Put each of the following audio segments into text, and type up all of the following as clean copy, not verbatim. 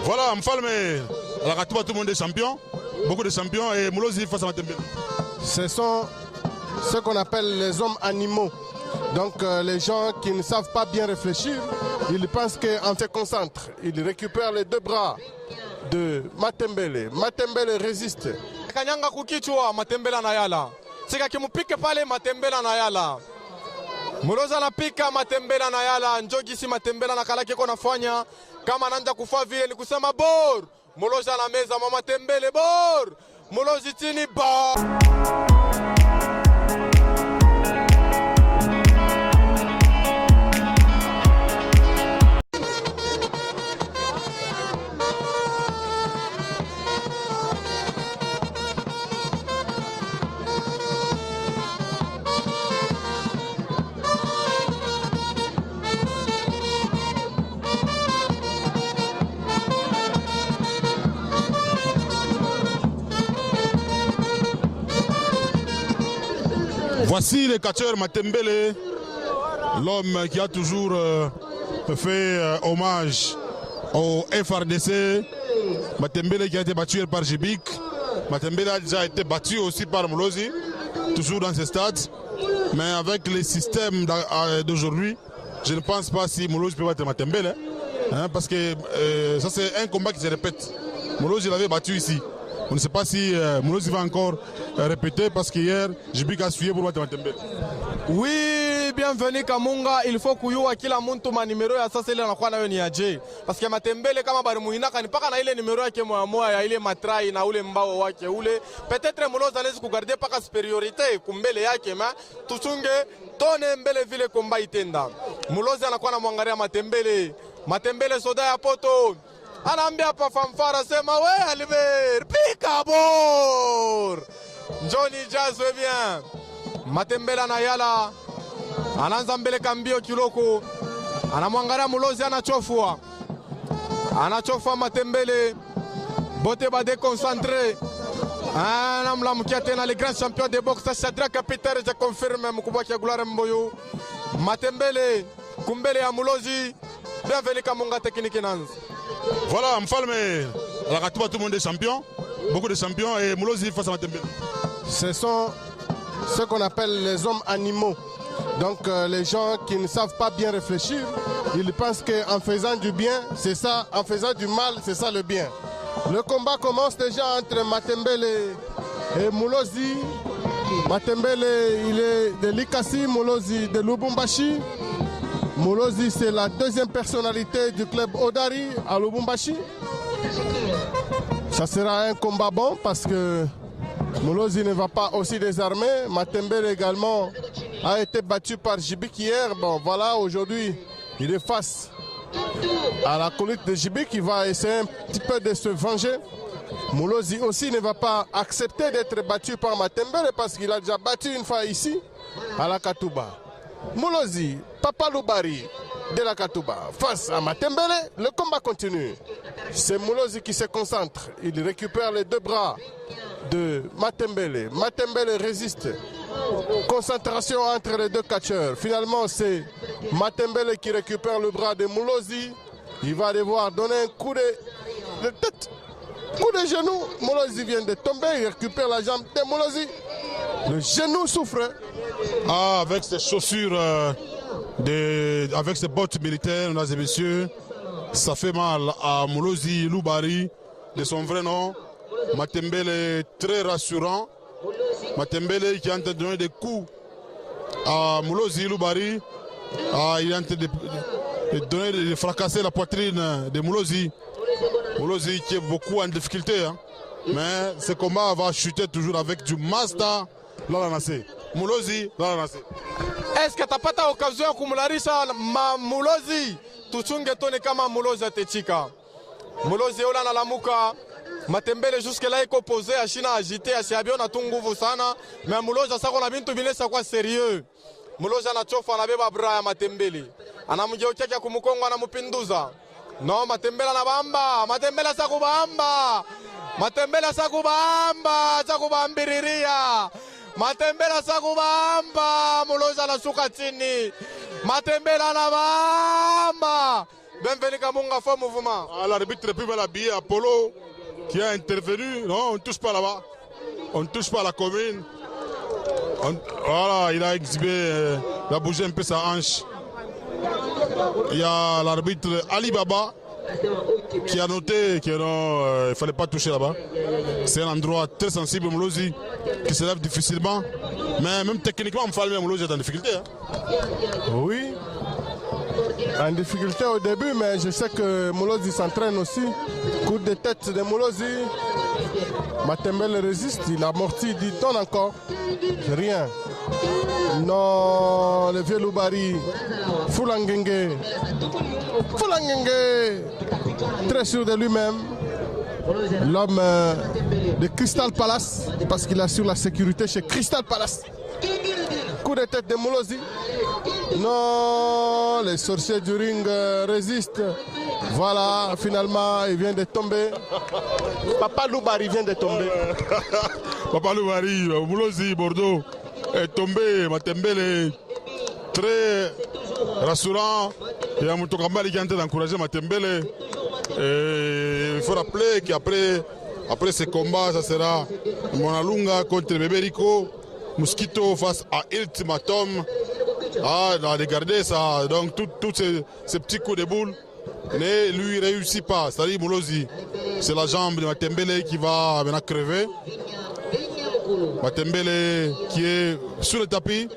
Voilà, Mfalme, à la tout le monde est champion, beaucoup de champions et Moulozi face à Matembele. Ce sont ce qu'on appelle les hommes animaux. Donc les gens qui ne savent pas bien réfléchir, ils pensent qu'en se concentre, ils récupèrent les deux bras de Matembele. Matembele résiste. Kanyanga kukichwa Matembele anayala. Sika kimupike pale Matembele anayala. Moulozi anapika Matembele anayala. Njogisi Matembele anakalake kwa nafanya. Kama anaanza kufa vile ni kusema bor. Moulozi anameza mama Matembele bor. Moulozi chini bor. Voici le catcheur Matembele, l'homme qui a toujours fait hommage au FRDC. Matembele qui a été battu par Jibik. Matembele a déjà été battu aussi par Moulozi, toujours dans ce stade. Mais avec les systèmes d'aujourd'hui, je ne pense pas si Moulozi peut battre Matembele. Hein, parce que ça c'est un combat qui se répète. Moulozi l'avait battu ici. On ne sait pas si Moulozi va encore répéter parce qu'hier, Jibik a suivi pour battre Matembele. Oui, bienvenue Kamunga. Il faut kuyua kila muntu ma numero ya sasa ile anakuwa nayo ni aje. Parce que Matembele kama bari muinaka ni paka na ile numero yake moya ya ile matrai na ule mbao wake ule. Peut-être Moulozi anaweza kugarder paka superiorité kumbele yake ma tuchunge tone mbele vile komba itenda. Moulozi anakuwa na mwangalia Matembele. Matembele soda ya poto. Anaambia hapa fanfara sema we Albert pika bor. Johnny Jazwe bien. Matembele anayala. Anaanza mbele kambio kiloko. Anamwangalia Moulozi anachofua. Anachofua Matembele. Bote ba déconcentré. Anamlamkia tena le grand champion de boxe Shadrack Peter je confirme mkubwa kia Gloire Mboyo. Matembele kumbele ya Moulozi. Bienvenue Kamunga technique nanz. Voilà, Mfalme, à la tout le monde est champion, beaucoup de champions et Moulozi face à Matembele. Ce sont ce qu'on appelle les hommes animaux. Donc les gens qui ne savent pas bien réfléchir, ils pensent qu'en faisant du bien, c'est ça, en faisant du mal, c'est ça le bien. Le combat commence déjà entre Matembele et Moulozi. Matembele, il est de Likasi, Moulozi de Lubumbashi. Moulozi, c'est la deuxième personnalité du club Odari à Lubumbashi. Ça sera un combat bon parce que Moulozi ne va pas aussi désarmé. Matembele également a été battu par Jibik hier. Bon, voilà, aujourd'hui, il est face à la colite de Jibik qui va essayer un petit peu de se venger. Moulozi aussi ne va pas accepter d'être battu par Matembele parce qu'il a déjà battu une fois ici à la Katouba. Moulozi, Papa Loubari de la Katouba face à Matembele, le combat continue. C'est Moulozi qui se concentre. Il récupère les deux bras de Matembele. Matembele résiste. Concentration entre les deux catcheurs. Finalement, c'est Matembele qui récupère le bras de Moulozi. Il va devoir donner un coup de tête. Coup de genou. Moulozi vient de tomber. Il récupère la jambe de Moulozi. Le genou souffre. Ah, avec ses chaussures, avec ses bottes militaires, mesdames et messieurs, ça fait mal à Moulozi Loubari, de son vrai nom. Matembele est très rassurant. Matembele qui est en train de donner des coups à Moulozi Loubari. Il est en train de fracasser la poitrine de Moulozi. Moulozi qui est beaucoup en difficulté. Hein. Mais ce combat va chuter toujours avec du Mazda Lalanase. Moulozi Lalanase. Est-ce que tapata occasion ya kumularisha Moulozi? Tuchunge tone kama Moulozi atechika. Moulozi yola analamuka. Matembele jusque là iko posé ashina agité asiabiona tu nguvu sana. Mais Moulozi asako na bintu binesa kwa sérieux. Moulozi anachofa anabeba bra ya Matembele. Anamgeukia kia kumukongo anamupinduza. No, Matembele anabamba. Matembele asakubamba. Matembele asakubamba. Asakubambiriria. Matembele asakubamba. Moulozi anashuka chini. Matembele anabamba. Bienvenue Kamunga, faux mouvement. L'arbitre plus mal habillé, Apollo, qui a intervenu. Non, on ne touche pas là-bas. On ne touche pas à la commune. Voilà, il a exhibé, il a bougé un peu sa hanche. Il y a l'arbitre Ali Baba qui a noté qu'il ne fallait pas toucher là-bas. C'est un endroit très sensible, Moulozi, qui se lève difficilement. Mais même techniquement, Moulozi est en difficulté. Hein. Oui, en difficulté au début, mais je sais que Moulozi s'entraîne aussi. Coup de tête de Moulozi. Matembele résiste, il amortit, il donne encore. Rien. Non, le vieux Loubari. Foulangenge. Foulangenge. Très sûr de lui-même. L'homme de Crystal Palace, parce qu'il assure la sécurité chez Crystal Palace. Coup de tête de Moulozi. Non, les sorciers du ring résistent. Voilà, finalement, il vient de tomber. Papa Loubari vient de tomber. Papa Loubari, Moulozi, Bordeaux, est tombé. Matembele, très rassurant. Il y a Moutokambali qui est en train d'encourager Matembele. Et il faut rappeler qu'après ce combat, ça sera Monalunga contre Beberico, Mosquito face à Ultimatum. Ah, il a regardé ça. Donc, tous ces petits coups de boule ne lui réussit pas. C'est-à-dire Moulozi, c'est la jambe de Matembele qui va maintenant crever. Matembele qui est sur le tapis.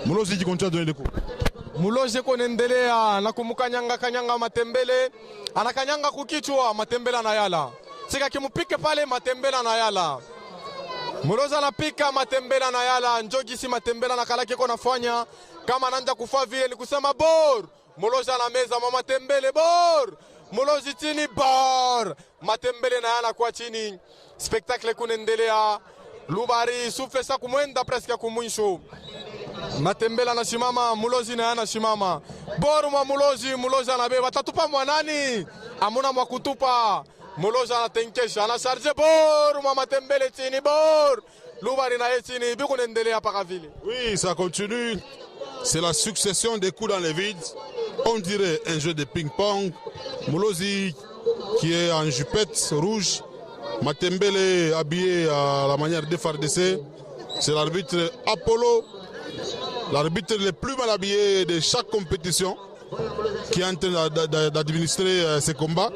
Moulozi qui continue à donner des coups. Moulozi konendelea na kumukanyanga kanyanga Matembele, anakanyanga kukichwa, Matembele anayala. Sika kimupike pale, Matembele anayala. Moulozi anapika, Matembele anayala. Njogi si Matembele anakalaki kwa nafanya kama ananja kufa vile ni kusema bor. Moulozi anameza mama Matembele bor. Moulozi chini bor. Matembele anayala kwa chini. Spectacle kunendelea. Loubari sufesa kumwenda presque kumwisho. Matembele anasimama, Moulozi na anasimama. Bor mwa Moulozi anabeba. Tatupa mwanani? Amuna mwa kutupa. Moulozi anatenkesha, anacharge bor mwa Matembele chini bor. Loubari na chini bikunendelea paka vile. Oui, ça continue. C'est la succession des coups dans les vides. On dirait un jeu de ping-pong. Moulozi qui est en jupette rouge. Matembele habillé à la manière de FARDC. C'est l'arbitre Apollo, l'arbitre le plus mal habillé de chaque compétition, qui est en train d'administrer ces combats.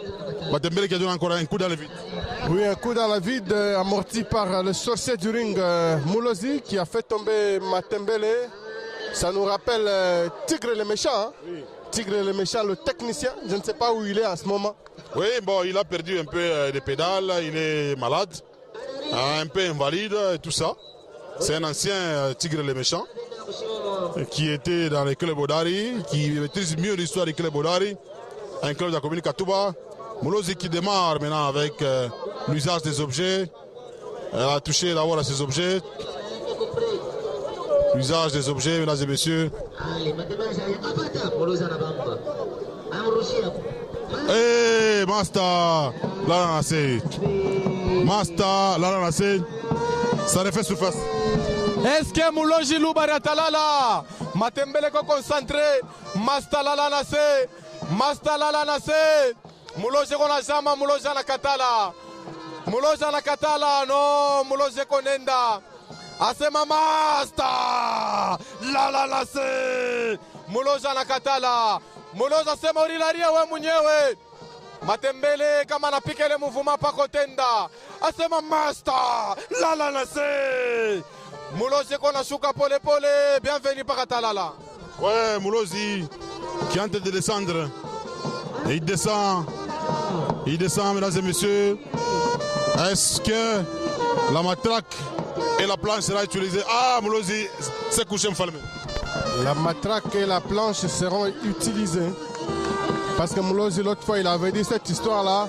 Matembele qui a donné encore un coup dans le vide. Oui, un coup dans le vide amorti par le sorcier du ring Moulozi qui a fait tomber Matembele. Ça nous rappelle Tigre le méchant. Hein? Oui. Tigre le méchant, le technicien. Je ne sais pas où il est en ce moment. Oui, bon, il a perdu un peu de pédales, il est malade, un peu invalide et tout ça. C'est un ancien Tigre le méchant qui était dans le club Odari, qui maîtrise mieux l'histoire du club Odari, un club de la commune Katouba. Moulozi qui démarre maintenant avec l'usage des objets. Elle a touché d'abord à ces objets. L'usage des objets, mesdames et messieurs. Hey, Master, là c'est Master, là c'est ça refait surface. Est-ce que Moulozi Loubari atalala? Matembele ko concentré. Master lala nase. Master lala nase. Moulozi kona jama, Moulozi anakatala. Moulozi anakatala, no, Moulozi konenda. Asema Master lala nase. Moulozi anakatala. Moulozi asema ulilaria we mwenyewe. Matembele kama anapika ile muvuma pako tenda. Asema Master lala nase. Moulozi kona shuka pole pole. Bienvenue par Talala. Ouais, Moulozi qui est en train de descendre. Et il descend, mesdames et messieurs. Est-ce que la matraque et la planche sera utilisée? Ah, Moulozi, c'est couché m'falme. La matraque et la planche seront utilisées. Parce que Moulozi, l'autre fois, il avait dit cette histoire-là.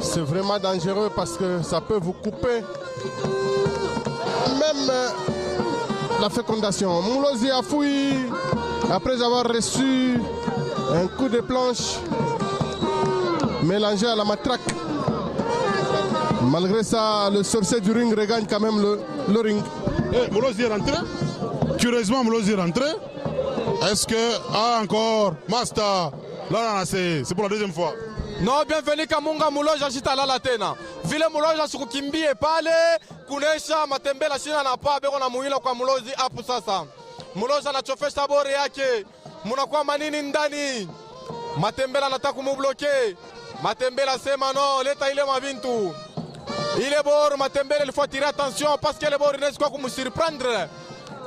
C'est vraiment dangereux parce que ça peut vous couper même la fécondation. Moulozi a fouillé après avoir reçu un coup de planche mélangé à la matraque. Malgré ça, le sorcier du ring regagne quand même le ring. Hey, Moulozi est rentré. Curieusement, Moulozi est rentré. Est-ce que, encore, Master Là, c'est pour la deuxième fois. No, bienvenue Kamunga Muloja shitalala tena. Vile Muloja sikukimbie pale kunesha Matembele shina na pa beko na muhila kwa Mulozi hapo sasa. Muloja anachofesha bore yake. Munakuwa manini ndani. Matembele anataka kumubloke. Matembele asema no, leta ile mavintu. Ile bor Matembele il faut attirer attention parce que le bor n'est pas comme surprendre.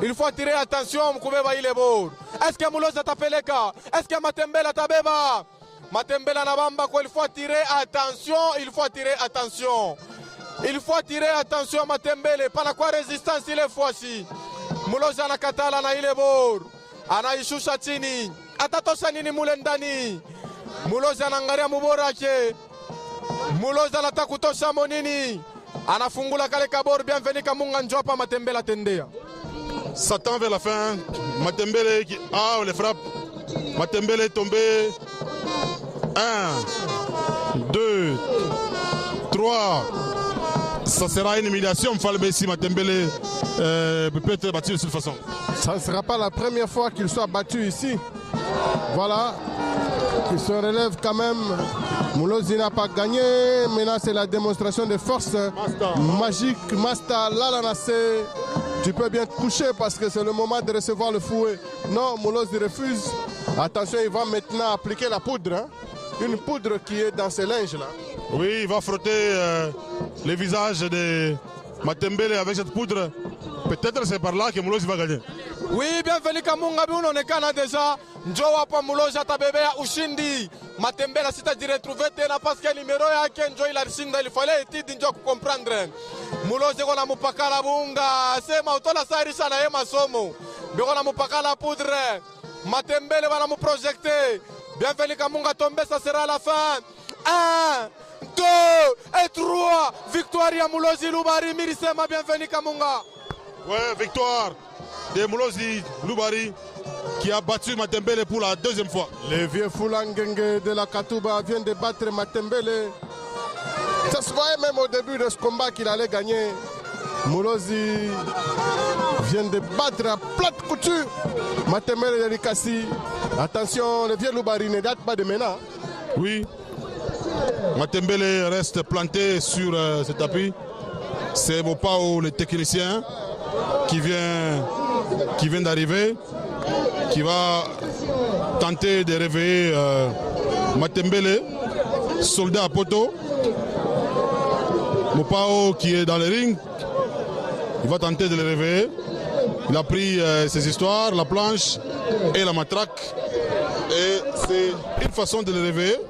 Il faut attirer attention mkubeba ile bor. Est-ce que Muloja tapeleka? Est-ce que Matembele tabeba? Matembele anabamba kwa il faut attirer attention, il faut attirer attention. Il faut attirer attention Matembele, pana kwa resistance ile fois-ci. Muloja anakatala na ile bor. Anaishusha chini. Atatosha nini mule ndani? Muloja anaangalia mubora yake. Muloja anataka kutosha monini. Anafungula kale kabor bienvenue Kamunga njo hapa Matembele atendea. Ça tend vers la fin. Matembele qui les frappes. Matembele est tombé. 1, 2, 3. Ça sera une humiliation. Falbe ici Matembele peut être battu de cette façon. Ça ne sera pas la première fois qu'il soit battu ici. Voilà. Il se relève quand même. Mulozi n'a pas gagné. Maintenant, c'est la démonstration de force magique. Masta Lalanase. Tu peux bien te coucher parce que c'est le moment de recevoir le fouet. Non, Mulozi refuse. Attention, il va maintenant appliquer la poudre. Hein? Une poudre qui est dans ses linges là. Oui, il va frotter le visage de Matembele avec cette poudre. Peut-être c'est par là que Mulozi va gagner. Oui, bienvenue Kamunga unaonekana deja. Njoo hapa Muloja atabebea ushindi. Matembele sitajiretrouver tena parce que numero yake njoo ilishinda, il fallait etidi njoo kukomprendre. Muloja kona mupakala bunga, sema utola sarisha na yema somo. Biko na mupakala poudre. Matembele wana muprojecter. Bienvenue Kamunga tombe, ça sera la fin. 1, 2 et 3. Victoire ya Mulozi Lubari Mirisema, bienvenue Kamunga. Ouais, victoire de Mulozi Lubari qui a battu Matembele pour la deuxième fois. Les vieux Foulangenge de la Katouba viennent de battre Matembele. Ça se voyait même au début de ce combat qu'il allait gagner. Mulozi vient de battre à plate couture Matembele de Likasi. Attention, le vieux Lubari ne date pas de maintenant. Oui, Matembele reste planté sur ce tapis. C'est Mopao, le technicien, qui vient d'arriver, qui va tenter de réveiller Matembele, soldat à poteau. Mopao qui est dans le ring, il va tenter de le réveiller. Il a pris ses histoires, la planche et la matraque. Et c'est une façon de le réveiller.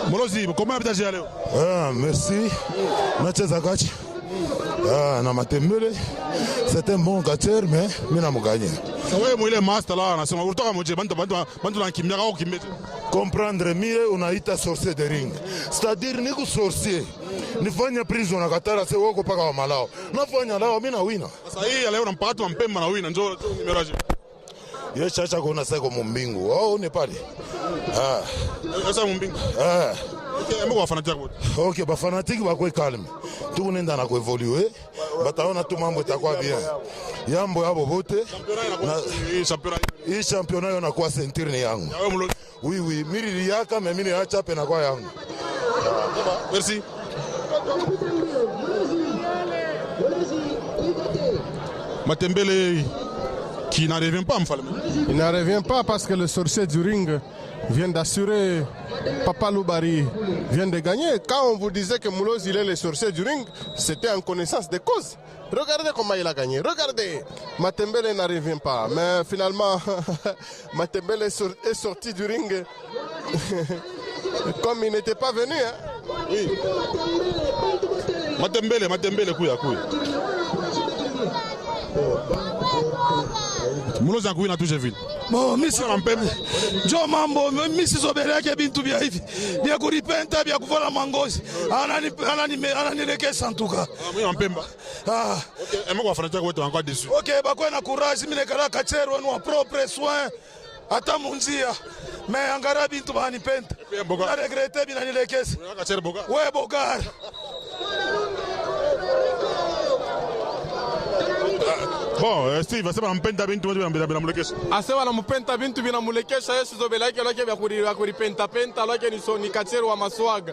Mulozi, comment est-ce que vous merci. Na Matembele, c'est un bon catcheur, mais il n'a pas gagné. Comprendre mieux, on a été sorcier de ring. C'est-à-dire, nous sorcier. Nous faisons prison à Katara, c'est où qu'on parle malao. Nous faisons là, on a wina. Ça y est, allez, on part en paix, on a wina. Il y a chacha qu'on a ça comme Mbingo. Oh, on n'est pas là. Ah. C'est Mbingo. Ah. Ok, bah fanatique va quoi calme. Tout le monde a évolué. Bataona tout mambo itakuwa bien. Yambo yabo bote. Hii championnat yana kwa ceinture ni yangu. Oui oui, miri yaka mais mimi acha pena kwa yangu. Merci. Matembele qui n'en revient pas, il n'en revient pas parce que le sorcier du ring vient d'assurer. Papa Lubari vient de gagner. Quand on vous disait que Mulozi il est le sorcier du ring, c'était en connaissance de cause. Regardez comment il a gagné. Regardez. Matembele n'en revient pas. Mais finalement, Matembele est sorti du ring comme il n'était pas venu. Hein. Oui. Matembele, couille. Mulozi a couillé, n'a toujours vu. Bon, misi njo mambo misi sobereke bintu bya hivi bya kuripenta bya kuvala mangozi ananirekesa ntuka mpemba. Okay, emeko wafanataka wote encore dessus. Okay, bakwe na courage mine kala kachero wenu wa propre soin ata munzia me angara bintu banipenta na regrete bina nirekesa kachero boga we bogar Bon, Steve, ase banampenta bintu binamulekesha. Ase banampenta bintu binamulekesha Yesu zobelake lwake vya kuripenta penta lwake ni Kachero wa Maswaga.